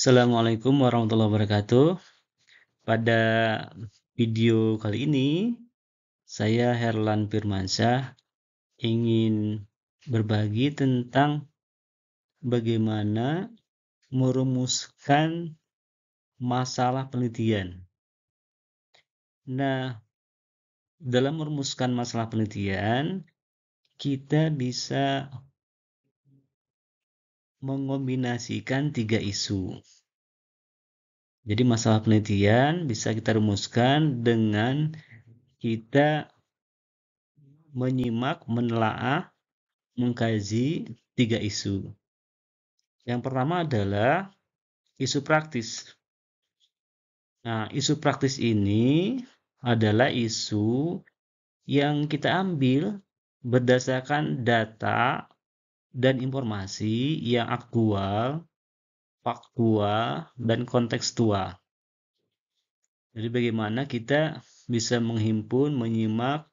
Assalamualaikum warahmatullahi wabarakatuh. Pada video kali ini, saya Herlan Firmansyah ingin berbagi tentang bagaimana merumuskan masalah penelitian. Nah, dalam merumuskan masalah penelitian, kita bisa mengombinasikan 3 isu. Jadi masalah penelitian bisa kita rumuskan dengan kita menyimak, menelaah, mengkaji 3 isu. Yang pertama adalah isu praktis. Nah, isu praktis ini adalah isu yang kita ambil berdasarkan data dan informasi yang aktual, faktual, dan kontekstual. Jadi bagaimana kita bisa menghimpun, menyimak,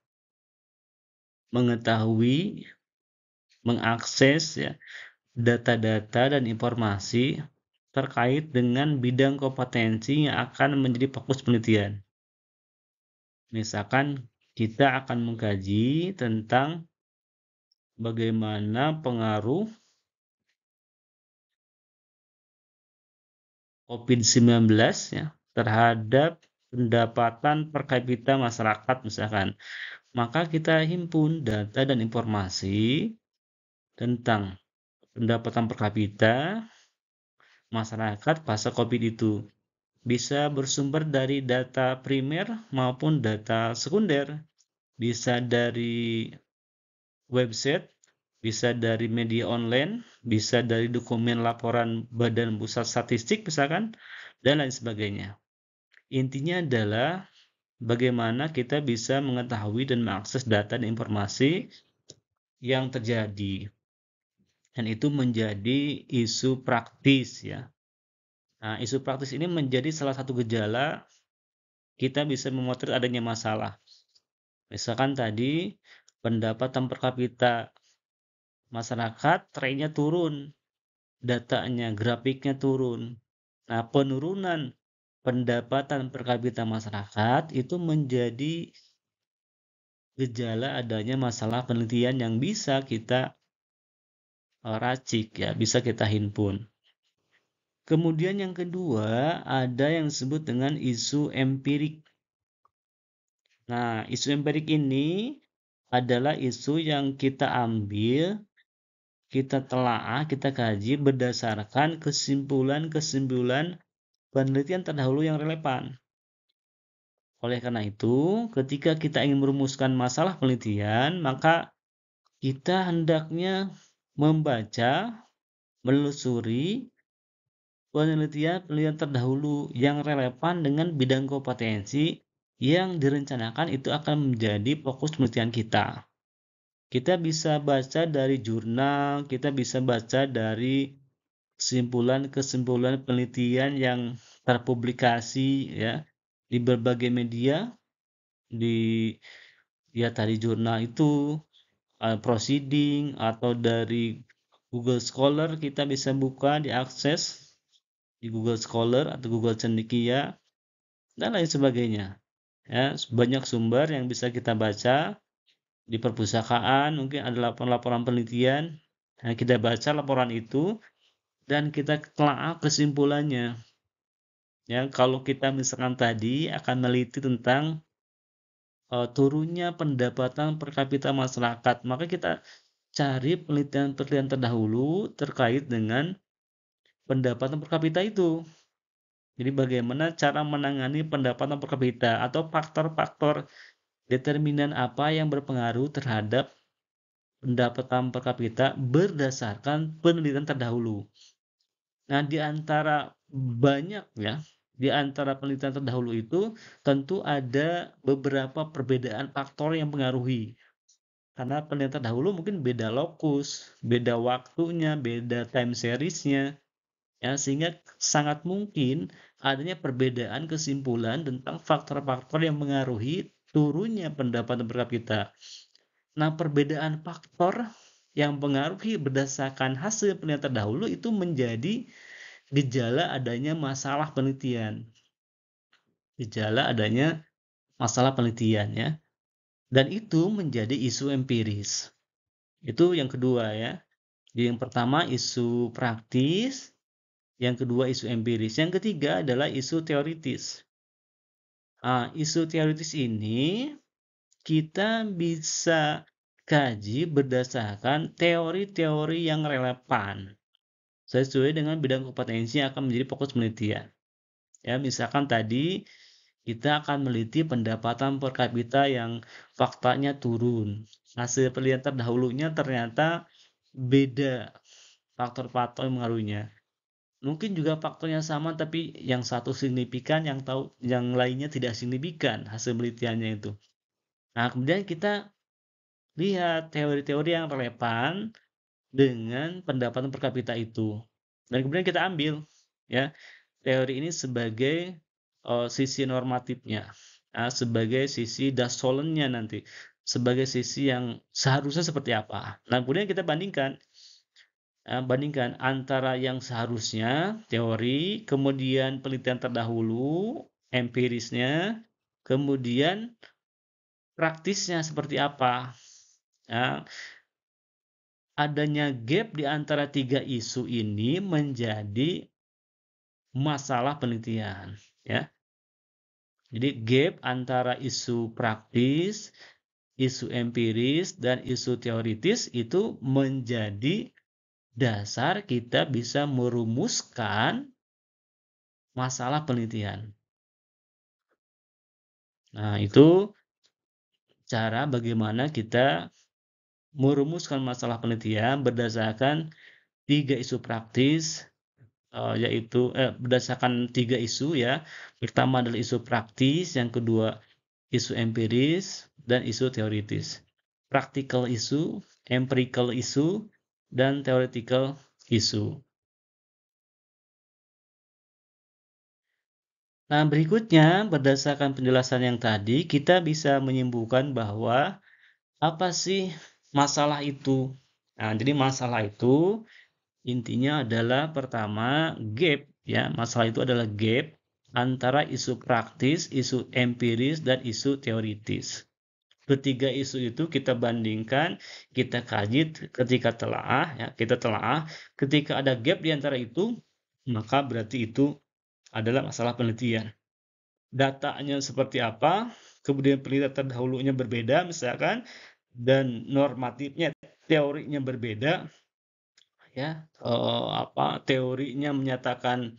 mengetahui, mengakses ya data-data dan informasi terkait dengan bidang kompetensi yang akan menjadi fokus penelitian. Misalkan kita akan mengkaji tentang bagaimana pengaruh COVID-19 ya terhadap pendapatan per kapita masyarakat misalkan. Maka kita himpun data dan informasi tentang pendapatan per kapita masyarakat pasca COVID itu. Bisa bersumber dari data primer maupun data sekunder, bisa dari website, bisa dari media online, bisa dari dokumen laporan Badan Pusat Statistik misalkan, dan lain sebagainya. Intinya adalah bagaimana kita bisa mengetahui dan mengakses data dan informasi yang terjadi. Dan itu menjadi isu praktis ya. Nah, isu praktis ini menjadi salah satu gejala kita bisa memotret adanya masalah. Misalkan tadi pendapatan per kapita masyarakat trennya turun, datanya, grafiknya turun. Nah, penurunan pendapatan per kapita masyarakat itu menjadi gejala adanya masalah penelitian yang bisa kita racik ya, bisa kita himpun. Kemudian yang kedua, ada yang disebut dengan isu empirik. Nah, isu empirik ini adalah isu yang kita ambil, kita telaah, kita kaji berdasarkan kesimpulan-kesimpulan penelitian terdahulu yang relevan. Oleh karena itu, ketika kita ingin merumuskan masalah penelitian, maka kita hendaknya membaca, menelusuri penelitian-penelitian terdahulu yang relevan dengan bidang kompetensi yang direncanakan itu akan menjadi fokus penelitian kita. Kita bisa baca dari jurnal, kita bisa baca dari kesimpulan-kesimpulan penelitian yang terpublikasi ya di berbagai media, di ya tadi jurnal itu, proceeding atau dari Google Scholar kita bisa buka, diakses di Google Scholar atau Google Cendekia dan lain sebagainya. Ya, banyak sumber yang bisa kita baca di perpustakaan, mungkin ada laporan-laporan penelitian. Nah, kita baca laporan itu dan kita telaah kesimpulannya. Ya, kalau kita misalkan tadi akan meneliti tentang turunnya pendapatan per kapita masyarakat, maka kita cari penelitian-penelitian terdahulu terkait dengan pendapatan per kapita itu. Jadi bagaimana cara menangani pendapatan per kapita atau faktor-faktor determinan apa yang berpengaruh terhadap pendapatan per kapita berdasarkan penelitian terdahulu. Nah, di antara banyak ya, di antara penelitian terdahulu itu tentu ada beberapa perbedaan faktor yang mengaruhi. Karena penelitian terdahulu mungkin beda lokus, beda waktunya, beda time series-nya, ya, sehingga sangat mungkin adanya perbedaan kesimpulan tentang faktor-faktor yang mengaruhi turunnya pendapatan per kapita. Nah, perbedaan faktor yang mengaruhi berdasarkan hasil penelitian terdahulu itu menjadi gejala adanya masalah penelitian. Gejala adanya masalah penelitian ya. Dan itu menjadi isu empiris. Itu yang kedua ya. Jadi yang pertama isu praktis, yang kedua isu empiris, yang ketiga adalah isu teoritis. Isu teoritis ini kita bisa kaji berdasarkan teori-teori yang relevan sesuai dengan bidang kompetensi yang akan menjadi fokus penelitian. Ya, misalkan tadi kita akan meneliti pendapatan per kapita yang faktanya turun. Hasil penelitian terdahulunya ternyata beda faktor-faktor yang mengaruhinya. Mungkin juga faktornya sama tapi yang satu signifikan, yang lainnya tidak signifikan hasil penelitiannya itu. Nah, kemudian kita lihat teori-teori yang relevan dengan pendapatan per kapita itu. Dan kemudian kita ambil ya teori ini sebagai sisi normatifnya, sebagai sisi dasolennya nanti, sebagai sisi yang seharusnya seperti apa. Nah, kemudian kita bandingkan antara yang seharusnya teori, kemudian penelitian terdahulu, empirisnya, kemudian praktisnya seperti apa. Ya, adanya gap di antara 3 isu ini menjadi masalah penelitian, ya. Jadi gap antara isu praktis, isu empiris, dan isu teoritis itu menjadi dasar kita bisa merumuskan masalah penelitian. Nah, itu cara bagaimana kita merumuskan masalah penelitian berdasarkan 3 isu praktis, yaitu berdasarkan 3 isu ya. Pertama adalah isu praktis, yang kedua isu empiris, dan isu teoritis. Practical issue, empirical issue, dan theoretical issue. Nah, berikutnya berdasarkan penjelasan yang tadi, kita bisa menyimpulkan bahwa apa sih masalah itu? Nah, jadi masalah itu intinya adalah pertama gap ya. Masalah itu adalah gap antara isu praktis, isu empiris, dan isu teoritis. Ketiga isu itu kita bandingkan, kita kaji ketika telaah ya, kita telaah ketika ada gap di antara itu, maka berarti itu adalah masalah penelitian. Datanya seperti apa, kemudian penelitian terdahulunya berbeda misalkan, dan normatifnya, teorinya berbeda, ya, teorinya menyatakan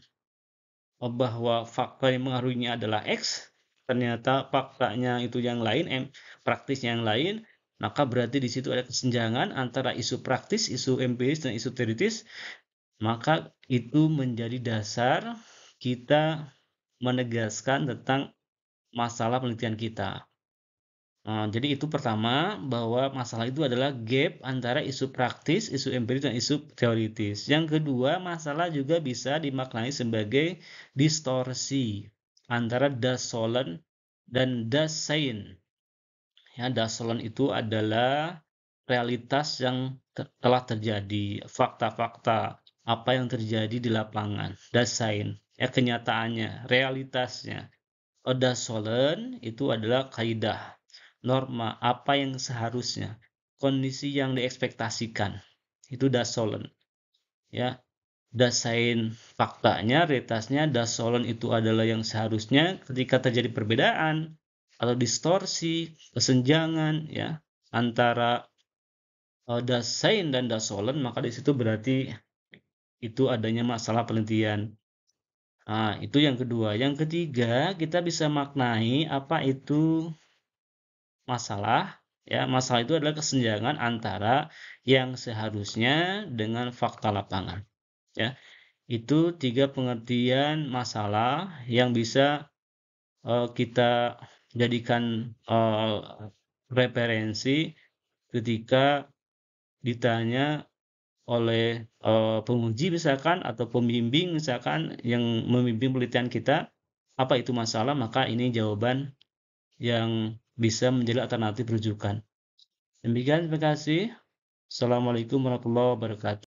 bahwa fakta yang mengaruhinya adalah X, ternyata faktanya itu yang lain, praktisnya yang lain, maka berarti di situ ada kesenjangan antara isu praktis, isu empiris, dan isu teoritis, maka itu menjadi dasar kita menegaskan tentang masalah penelitian kita. Jadi itu pertama, bahwa masalah itu adalah gap antara isu praktis, isu empiris, dan isu teoritis. Yang kedua, masalah juga bisa dimaknai sebagai distorsi antara das Solon dan das Sein. Ya, das Solon itu adalah realitas yang telah terjadi, fakta-fakta apa yang terjadi di lapangan. Das Sein, ya kenyataannya, realitasnya. Das Solon itu adalah kaidah, norma, apa yang seharusnya, kondisi yang diekspektasikan. Itu das Solon. Ya, das Sein faktanya, realitasnya, das Solon itu adalah yang seharusnya ketika terjadi perbedaan atau distorsi, kesenjangan ya antara das Sein dan das Solon, maka di situ berarti itu adanya masalah penelitian. Itu yang kedua. Yang ketiga, kita bisa maknai apa itu masalah. Ya, masalah itu adalah kesenjangan antara yang seharusnya dengan fakta lapangan. Ya, itu 3 pengertian masalah yang bisa kita jadikan referensi ketika ditanya oleh penguji misalkan atau pembimbing misalkan yang membimbing penelitian kita, apa itu masalah, maka ini jawaban yang bisa menjadi alternatif rujukan. Demikian, terima kasih. Assalamualaikum warahmatullahi wabarakatuh.